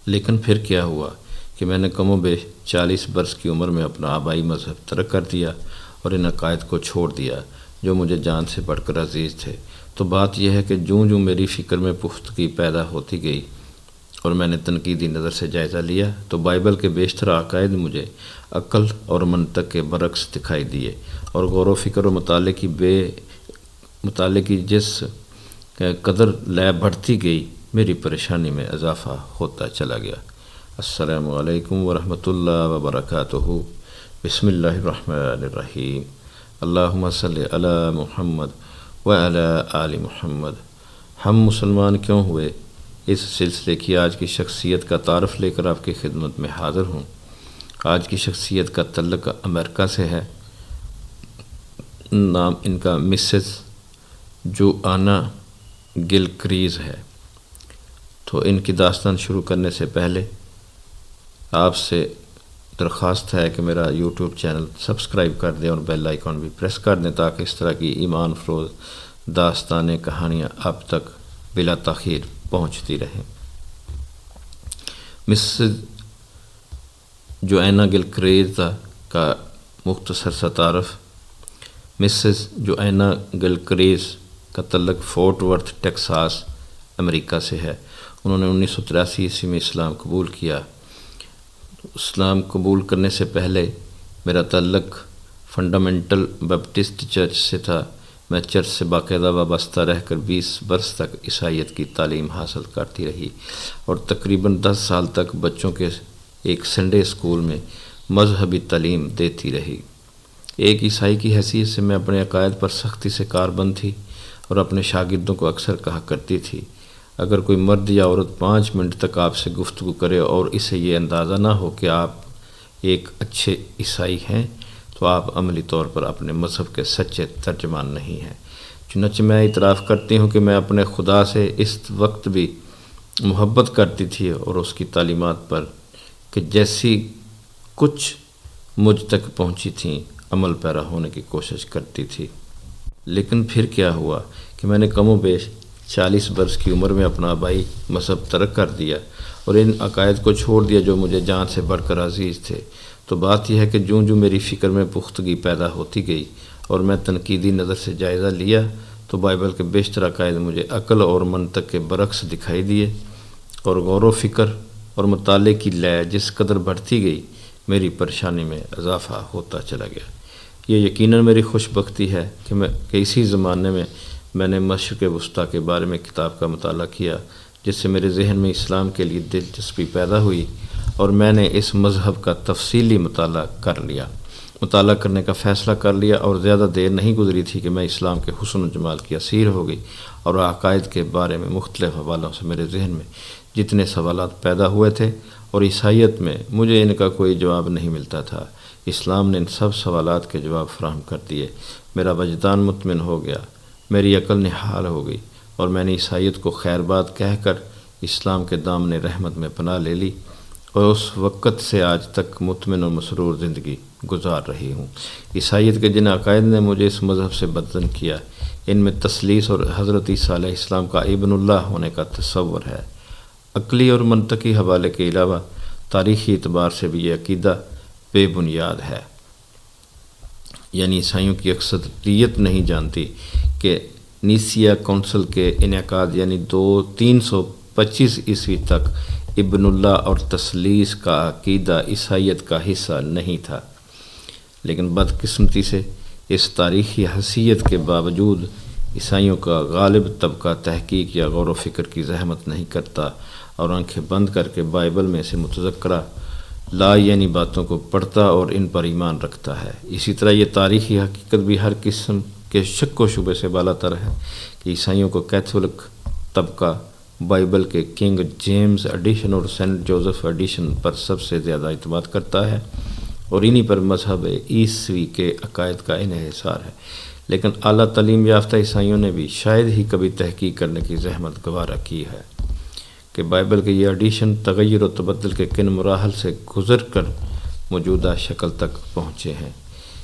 لیکن پھر کیا ہوا کہ میں نے کم و بیش 40 برس کی عمر میں اپنا آبائی مذہب ترک کر دیا اور ان عقائد کو چھوڑ دیا جو مجھے جان سے بڑھ کر عزیز تھے۔ تو بات یہ ہے کہ جوں میری فکر میں پختگی پیدا ہوتی گئی اور میں نے تنقیدی نظر سے جائزہ لیا تو بائبل کے بیشتر عقائد مجھے عقل اور منطق کے برعکس دکھائی دیے، اور غور و فکر و مطالعے کی جس قدر لے بڑھتی گئی میری پریشانی میں اضافہ ہوتا چلا گیا۔ السلام علیکم ورحمۃ اللہ وبرکاتہ۔ بسم اللہ الرحمن الرحیم۔ اللہم صلی علی محمد وعلی آل محمد۔ ہم مسلمان کیوں ہوئے، اس سلسلے کی آج کی شخصیت کا تعارف لے کر آپ کی خدمت میں حاضر ہوں۔ آج کی شخصیت کا تعلق امریکہ سے ہے۔ نام ان کا مسز جوانا گلکریز ہے۔ تو ان کی داستان شروع کرنے سے پہلے آپ سے درخواست ہے کہ میرا یوٹیوب چینل سبسکرائب کر دیں اور بیل آئیکن بھی پریس کر دیں تاکہ اس طرح کی ایمان افروز داستانیں کہانیاں آپ تک بلا تاخیر پہنچتی رہیں۔ مسز جوانا گلکریز کا مختصر سا تعارف۔ مسز جوانا گلکریز کا تعلق فورٹ ورتھ ٹیکساس امریکہ سے ہے۔ انہوں نے 1983 عیسوی میں اسلام قبول کیا۔ اسلام قبول کرنے سے پہلے میرا تعلق فنڈامنٹل بیپٹسٹ چرچ سے تھا۔ میں چرچ سے باقاعدہ وابستہ رہ کر 20 برس تک عیسائیت کی تعلیم حاصل کرتی رہی اور تقریباً 10 سال تک بچوں کے ایک سنڈے اسکول میں مذہبی تعلیم دیتی رہی۔ ایک عیسائی کی حیثیت سے میں اپنے عقائد پر سختی سے کاربند تھی اور اپنے شاگردوں کو اکثر کہا کرتی تھی، اگر کوئی مرد یا عورت 5 منٹ تک آپ سے گفتگو کرے اور اسے یہ اندازہ نہ ہو کہ آپ ایک اچھے عیسائی ہیں تو آپ عملی طور پر اپنے مذہب کے سچے ترجمان نہیں ہیں۔ چنانچہ میں اعتراف کرتی ہوں کہ میں اپنے خدا سے اس وقت بھی محبت کرتی تھی اور اس کی تعلیمات پر کہ جیسی کچھ مجھ تک پہنچی تھیں عمل پیرا ہونے کی کوشش کرتی تھی۔ لیکن پھر کیا ہوا کہ میں نے کم و بیش 40 برس کی عمر میں اپنا آبائی مذہب ترک کر دیا اور ان عقائد کو چھوڑ دیا جو مجھے جان سے بڑھ کر عزیز تھے۔ تو بات یہ ہے کہ جوں میری فکر میں پختگی پیدا ہوتی گئی اور میں تنقیدی نظر سے جائزہ لیا تو بائبل کے بیشتر عقائد مجھے عقل اور منطق کے برعکس دکھائی دیے، اور غور و فکر اور مطالعے کی لے جس قدر بڑھتی گئی میری پریشانی میں اضافہ ہوتا چلا گیا۔ یہ یقیناً میری خوش بختی ہے کہ اسی زمانے میں نے مشرق وسطیٰ کے بارے میں کتاب کا مطالعہ کیا جس سے میرے ذہن میں اسلام کے لیے دلچسپی پیدا ہوئی اور میں نے اس مذہب کا تفصیلی مطالعہ کرنے کا فیصلہ کر لیا، اور زیادہ دیر نہیں گزری تھی کہ میں اسلام کے حسن و جمال کی اسیر ہو گئی، اور عقائد کے بارے میں مختلف حوالوں سے میرے ذہن میں جتنے سوالات پیدا ہوئے تھے اور عیسائیت میں مجھے ان کا کوئی جواب نہیں ملتا تھا، اسلام نے ان سب سوالات کے جواب فراہم کر دیے۔ میرا وجدان مطمئن ہو گیا، میری عقل نحال ہو گئی، اور میں نے عیسائیت کو خیر بات کہہ کر اسلام کے دامن رحمت میں پناہ لے لی، اور اس وقت سے آج تک مطمئن اور مسرور زندگی گزار رہی ہوں۔ عیسائیت کے جن عقائد نے مجھے اس مذہب سے بدظن کیا، ان میں تثلیث اور حضرت عیسیٰ علیہ السلام کا ابن اللہ ہونے کا تصور ہے۔ عقلی اور منطقی حوالے کے علاوہ تاریخی اعتبار سے بھی یہ عقیدہ بے بنیاد ہے، یعنی عیسائیوں کی اکثریت نہیں جانتی کہ نیسیا کونسل کے انعقاد یعنی 325 عیسوی تک ابن اللہ اور تثلیث کا عقیدہ عیسائیت کا حصہ نہیں تھا، لیکن بدقسمتی سے اس تاریخی حیثیت کے باوجود عیسائیوں کا غالب طبقہ تحقیق یا غور و فکر کی زحمت نہیں کرتا اور آنکھیں بند کر کے بائبل میں سے متذکرہ لا یعنی باتوں کو پڑھتا اور ان پر ایمان رکھتا ہے۔ اسی طرح یہ تاریخی حقیقت بھی ہر قسم کے شک و شبے سے بالا تر ہے کہ عیسائیوں کو کیتھولک طبقہ بائبل کے کنگ جیمز ایڈیشن اور سینٹ جوزف ایڈیشن پر سب سے زیادہ اعتماد کرتا ہے، اور انہی پر مذہب عیسوی کے عقائد کا انحصار ہے۔ لیکن اعلیٰ تعلیم یافتہ عیسائیوں نے بھی شاید ہی کبھی تحقیق کرنے کی زحمت گوارا کی ہے کہ بائبل کے یہ ایڈیشن تغیر و تبدل کے کن مراحل سے گزر کر موجودہ شکل تک پہنچے ہیں۔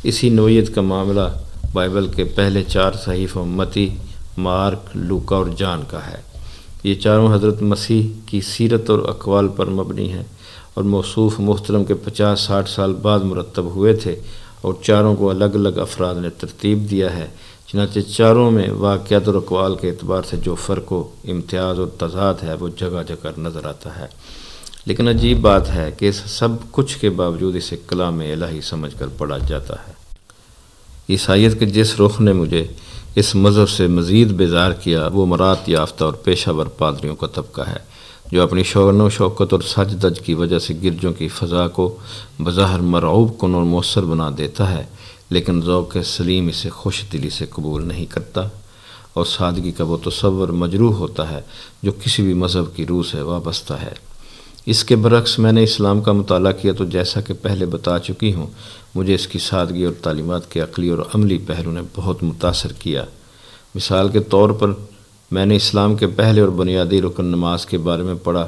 اسی نوعیت کا معاملہ بائبل کے پہلے 4 صحیفوں متی، مارک، لوکا اور جان کا ہے۔ یہ چاروں حضرت مسیح کی سیرت اور اقوال پر مبنی ہیں اور موصوف محترم کے 50-60 سال بعد مرتب ہوئے تھے، اور چاروں کو الگ الگ افراد نے ترتیب دیا ہے، چنانچہ چاروں میں واقعات اور اقوال کے اعتبار سے جو فرق و امتیاز اور تضاد ہے وہ جگہ جگہ نظر آتا ہے۔ لیکن عجیب بات ہے کہ اس سب کچھ کے باوجود اسے کلام الہی سمجھ کر پڑھا جاتا ہے۔ عیسائیت کے جس رخ نے مجھے اس مذہب سے مزید بیزار کیا وہ مراد یافتہ اور پیشہ ور پادریوں کا طبقہ ہے، جو اپنی شوق و شوکت اور سج دج کی وجہ سے گرجوں کی فضا کو بظاہر مرعوب کن اور مؤثر بنا دیتا ہے، لیکن ذوق سلیم اسے خوش دلی سے قبول نہیں کرتا، اور سادگی کا وہ تصور مجروح ہوتا ہے جو کسی بھی مذہب کی روح سے وابستہ ہے۔ اس کے برعکس میں نے اسلام کا مطالعہ کیا تو جیسا کہ پہلے بتا چکی ہوں، مجھے اس کی سادگی اور تعلیمات کے عقلی اور عملی پہلو نے بہت متاثر کیا۔ مثال کے طور پر میں نے اسلام کے پہلے اور بنیادی رکن نماز کے بارے میں پڑھا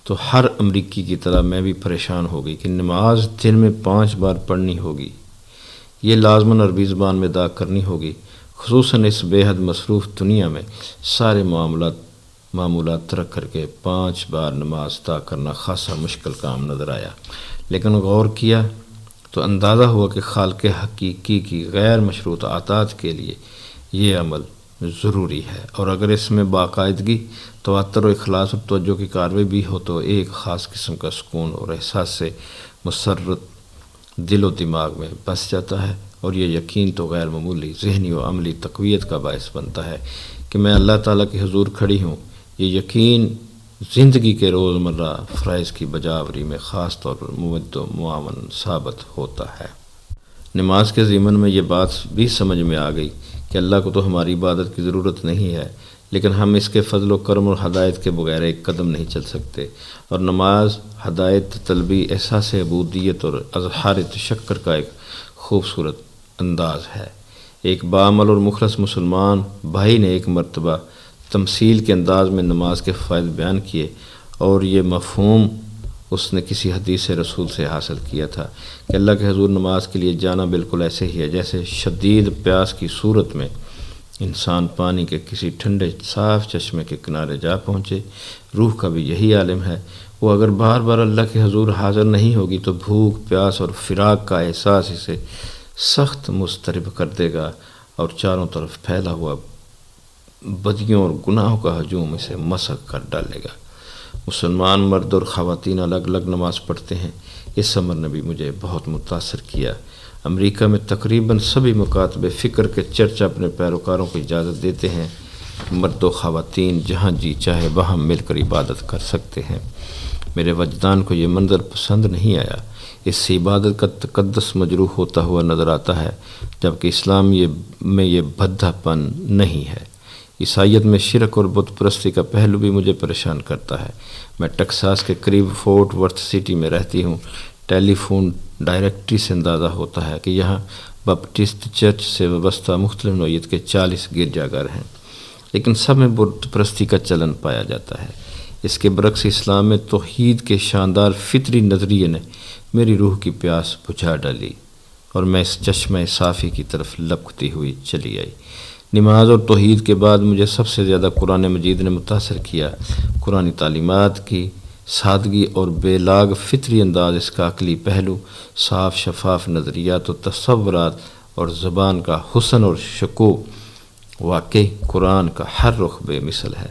تو ہر امریکی کی طرح میں بھی پریشان ہو گئی کہ نماز دن میں 5 بار پڑھنی ہوگی، یہ لازماً عربی زبان میں ادا کرنی ہوگی، خصوصاً اس بے حد مصروف دنیا میں سارے معمولات ترک کر کے 5 بار نماز ادا کرنا خاصا مشکل کام نظر آیا۔ لیکن غور کیا تو اندازہ ہوا کہ خالق حقیقی کی غیر مشروط عطاعت کے لیے یہ عمل ضروری ہے، اور اگر اس میں باقاعدگی، تواتر و اخلاص اور توجہ کی کارروائی بھی ہو تو ایک خاص قسم کا سکون اور احساس سے مسرت دل و دماغ میں بس جاتا ہے، اور یہ یقین تو غیر معمولی ذہنی و عملی تقویت کا باعث بنتا ہے کہ میں اللہ تعالیٰ کے حضور کھڑی ہوں۔ یہ یقین زندگی کے روزمرہ فرائض کی بجاوری میں خاص طور پر ممد و معاون ثابت ہوتا ہے۔ نماز کے ضمن میں یہ بات بھی سمجھ میں آ گئی کہ اللہ کو تو ہماری عبادت کی ضرورت نہیں ہے، لیکن ہم اس کے فضل و کرم اور ہدایت کے بغیر ایک قدم نہیں چل سکتے، اور نماز ہدایت طلبی، احساس عبودیت اور اظہار تشکر کا ایک خوبصورت انداز ہے۔ ایک باعمل اور مخلص مسلمان بھائی نے ایک مرتبہ تمثیل کے انداز میں نماز کے فوائد بیان کیے، اور یہ مفہوم اس نے کسی حدیث رسول سے حاصل کیا تھا کہ اللہ کے حضور نماز کے لیے جانا بالکل ایسے ہی ہے جیسے شدید پیاس کی صورت میں انسان پانی کے کسی ٹھنڈے صاف چشمے کے کنارے جا پہنچے۔ روح کا بھی یہی عالم ہے، وہ اگر بار بار اللہ کے حضور حاضر نہیں ہوگی تو بھوک، پیاس اور فراق کا احساس اسے سخت مضطرب کر دے گا، اور چاروں طرف پھیلا ہوا بدیوں اور گناہوں کا ہجوم اسے مسخ کر ڈالے گا۔ مسلمان مرد اور خواتین الگ الگ نماز پڑھتے ہیں، اس امر نے بھی مجھے بہت متاثر کیا۔ امریکہ میں تقریباً سبھی مکاتب فکر کے چرچ اپنے پیروکاروں کو اجازت دیتے ہیں مرد و خواتین جہاں جی چاہے وہاں مل کر عبادت کر سکتے ہیں۔ میرے وجدان کو یہ منظر پسند نہیں آیا۔ اس سے عبادت کا تقدس مجروح ہوتا ہوا نظر آتا ہے، جبکہ اسلام میں یہ بھدا پن نہیں ہے۔ عیسائیت میں شرک اور بت پرستی کا پہلو بھی مجھے پریشان کرتا ہے۔ میں ٹیکساس کے قریب فورٹ ورتھ سٹی میں رہتی ہوں۔ ٹیلی فون ڈائریکٹری سے اندازہ ہوتا ہے کہ یہاں بپٹسٹ چرچ سے وابستہ مختلف نوعیت کے 40 گرجا گھر ہیں، لیکن سب میں بت پرستی کا چلن پایا جاتا ہے۔ اس کے برعکس اسلام میں توحید کے شاندار فطری نظریے نے میری روح کی پیاس بجھا ڈالی، اور میں اس چشمہ صافی کی طرف لپکتی ہوئی چلی آئی۔ نماز اور توحید کے بعد مجھے سب سے زیادہ قرآن مجید نے متاثر کیا۔ قرآن تعلیمات کی سادگی اور بے لاگ فطری انداز، اس کا عقلی پہلو، صاف شفاف نظریات و تصورات، اور زبان کا حسن اور شکوہ، واقعی قرآن کا ہر رخ بے مثل ہے۔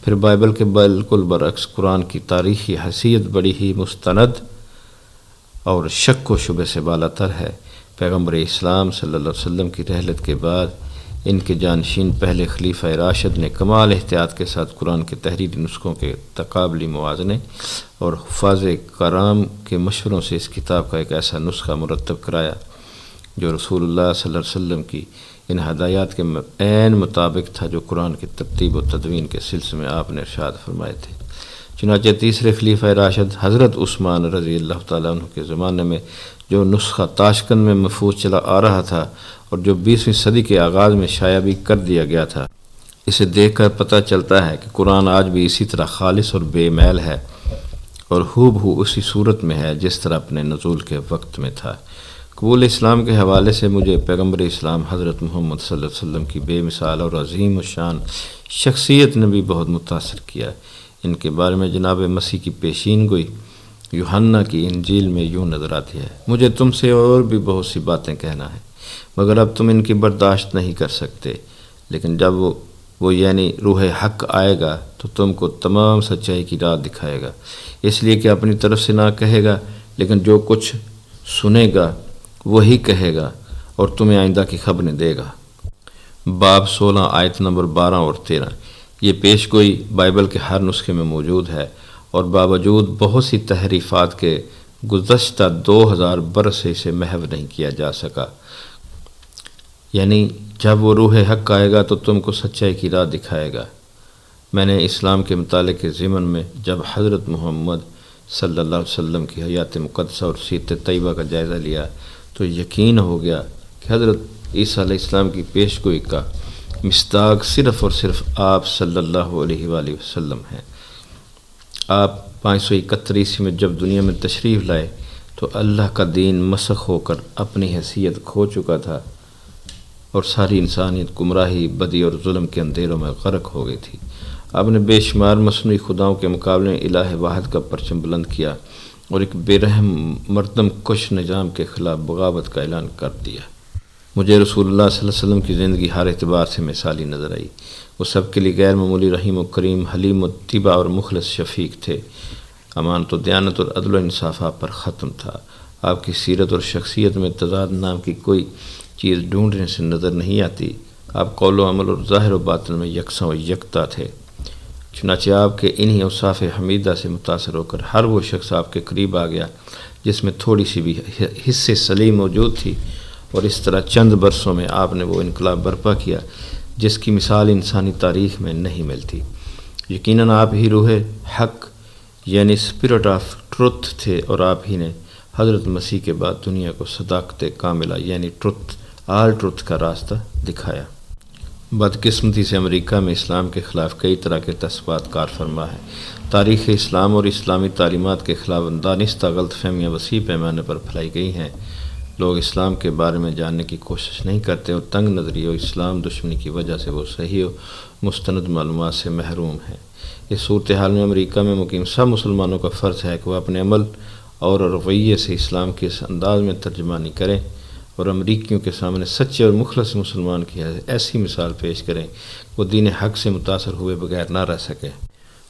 پھر بائبل کے بالکل برعکس قرآن کی تاریخی حیثیت بڑی ہی مستند اور شک و شبہ سے بالاتر ہے۔ پیغمبر اسلام صلی اللہ علیہ وسلم کی رحلت کے بعد ان کے جانشین پہلے خلیفہ راشد نے کمال احتیاط کے ساتھ قرآن کے تحریری نسخوں کے تقابلی موازنے اور حفاظ کرام کے مشوروں سے اس کتاب کا ایک ایسا نسخہ مرتب کرایا جو رسول اللہ صلی اللہ علیہ وسلم کی ان ہدایات کے عین مطابق تھا جو قرآن کی ترتیب و تدوین کے سلسلے میں آپ نے ارشاد فرمائے تھے۔ چنانچہ تیسرے خلیفہ راشد حضرت عثمان رضی اللہ تعالیٰ عنہ کے زمانے میں جو نسخہ تاشقند میں محفوظ چلا آ رہا تھا اور جو 20ویں صدی کے آغاز میں شائع بھی کر دیا گیا تھا، اسے دیکھ کر پتہ چلتا ہے کہ قرآن آج بھی اسی طرح خالص اور بے میل ہے اور ہو بہو اسی صورت میں ہے جس طرح اپنے نزول کے وقت میں تھا۔ قبول اسلام کے حوالے سے مجھے پیغمبر اسلام حضرت محمد صلی اللہ علیہ وسلم کی بے مثال اور عظیم الشان شخصیت نے بھی بہت متاثر کیا۔ ان کے بارے میں جناب مسیح کی پیشین گوئی یوحنا کی انجیل میں یوں نظر آتی ہے: مجھے تم سے اور بھی بہت سی باتیں کہنا ہے، مگر اب تم ان کی برداشت نہیں کر سکتے، لیکن جب وہ یعنی روح حق آئے گا تو تم کو تمام سچائی کی راہ دکھائے گا، اس لیے کہ اپنی طرف سے نہ کہے گا، لیکن جو کچھ سنے گا وہی کہے گا اور تمہیں آئندہ کی خبریں دے گا۔ باب 16 آیت نمبر 12 اور 13۔ یہ پیش گوئی بائبل کے ہر نسخے میں موجود ہے اور باوجود بہت سی تحریفات کے گزشتہ 2000 برس سے اسے محو نہیں کیا جا سکا۔ یعنی جب وہ روح حق آئے گا تو تم کو سچائی کی راہ دکھائے گا۔ میں نے اسلام کے مطالعے کے ضمن میں جب حضرت محمد صلی اللہ علیہ وسلم کی حیات مقدسہ اور سیرت طیبہ کا جائزہ لیا تو یقین ہو گیا کہ حضرت عیسیٰ علیہ السلام کی پیش گوئی کا مصداق صرف اور صرف آپ صلی اللہ علیہ وآلہ وسلم ہیں۔ آپ 571 عیسوی میں جب دنیا میں تشریف لائے تو اللہ کا دین مسخ ہو کر اپنی حیثیت کھو چکا تھا اور ساری انسانیت گمراہی، بدی اور ظلم کے اندھیروں میں غرق ہو گئی تھی۔ آپ نے بے شمار مصنوعی خداؤں کے مقابلے میں الہ واحد کا پرچم بلند کیا اور ایک بے رحم مردم کش نظام کے خلاف بغاوت کا اعلان کر دیا۔ مجھے رسول اللہ صلی اللہ علیہ وسلم کی زندگی ہر اعتبار سے مثالی نظر آئی۔ وہ سب کے لیے غیر معمولی رحیم و کریم، حلیم و طیبہ اور مخلص شفیق تھے۔ امانت و دیانت اور عدل و انصاف آپ پر ختم تھا۔ آپ کی سیرت اور شخصیت میں تضاد نام کی کوئی چیز ڈھونڈنے سے نظر نہیں آتی۔ آپ قول و عمل اور ظاہر و باطن میں یکساں و یکتا تھے۔ چنانچہ آپ کے انہی اوصاف حمیدہ سے متاثر ہو کر ہر وہ شخص آپ کے قریب آ گیا جس میں تھوڑی سی بھی حصے سلیم موجود تھی، اور اس طرح چند برسوں میں آپ نے وہ انقلاب برپا کیا جس کی مثال انسانی تاریخ میں نہیں ملتی۔ یقیناً آپ ہی روح حق یعنی اسپرٹ آف ٹروتھ تھے، اور آپ ہی نے حضرت مسیح کے بعد دنیا کو صداقت کاملہ یعنی ٹروتھ، آل ٹروتھ کا راستہ دکھایا۔ بدقسمتی سے امریکہ میں اسلام کے خلاف کئی طرح کے تصویرات کار فرما ہے۔ تاریخ اسلام اور اسلامی تعلیمات کے خلاف دانستہ غلط فہمیاں وسیع پیمانے پر پھیلائی گئی ہیں۔ لوگ اسلام کے بارے میں جاننے کی کوشش نہیں کرتے اور تنگ نظری اور اسلام دشمنی کی وجہ سے وہ صحیح و مستند معلومات سے محروم ہیں۔ اس صورتحال میں امریکہ میں مقیم سب مسلمانوں کا فرض ہے کہ وہ اپنے عمل اور رویے سے اسلام کے اس انداز میں ترجمانی کریں اور امریکیوں کے سامنے سچے اور مخلص مسلمان کی ایسی مثال پیش کریں وہ دین حق سے متاثر ہوئے بغیر نہ رہ سکے۔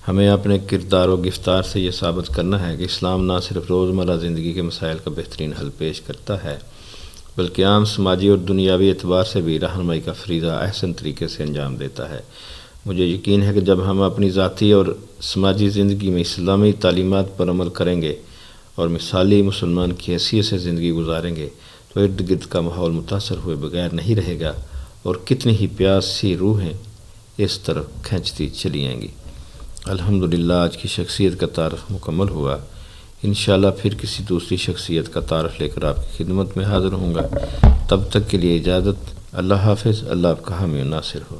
ہمیں اپنے کردار و گفتار سے یہ ثابت کرنا ہے کہ اسلام نہ صرف روزمرہ زندگی کے مسائل کا بہترین حل پیش کرتا ہے بلکہ عام سماجی اور دنیاوی اعتبار سے بھی رہنمائی کا فریضہ احسن طریقے سے انجام دیتا ہے۔ مجھے یقین ہے کہ جب ہم اپنی ذاتی اور سماجی زندگی میں اسلامی تعلیمات پر عمل کریں گے اور مثالی مسلمان کی حیثیت سے زندگی گزاریں گے تو ارد گرد کا ماحول متاثر ہوئے بغیر نہیں رہے گا اور کتنی ہی پیاسی روحیں اس طرف کھینچتی چلی آئیں گی۔ الحمدللہ آج کی شخصیت کا تعارف مکمل ہوا۔ انشاءاللہ پھر کسی دوسری شخصیت کا تعارف لے کر آپ کی خدمت میں حاضر ہوں گا۔ تب تک کے لیے اجازت۔ اللہ حافظ۔ اللہ آپ کا حامی و ناصر ہو۔